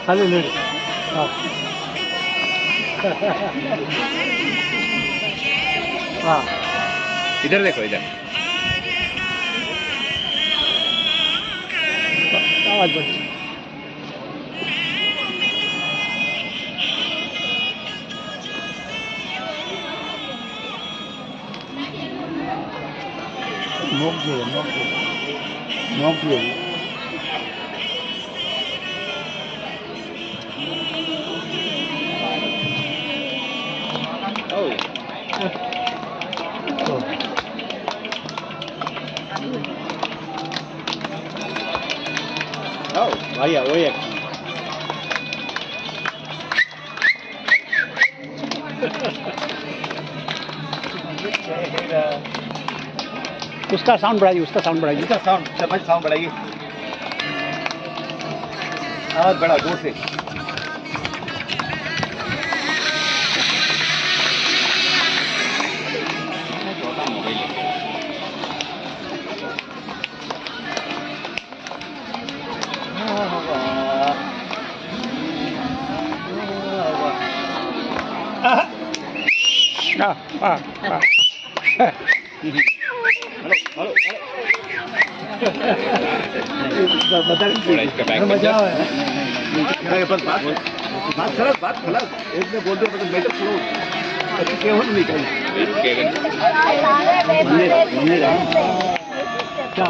खाली लेडी हाँ हाँ इधर देखो इधर आवाज बढ़ी नोक જોઈએ નોક જોઈએ oh oh vaya oye उसका साउंड बढ़ाइए उसका साउंड बढ़ाइए इसका साउंड समझ साउंड बढ़ाइए आवाज बढ़ा जोर से छोटा मोबाइल है हाँ हाँ हाँ हेलो बता थोड़ा इसका बैक मजा आया बात खराब एक ने बोल दिया मतलब मैं तो फ्लो केवल नहीं कहीं क्या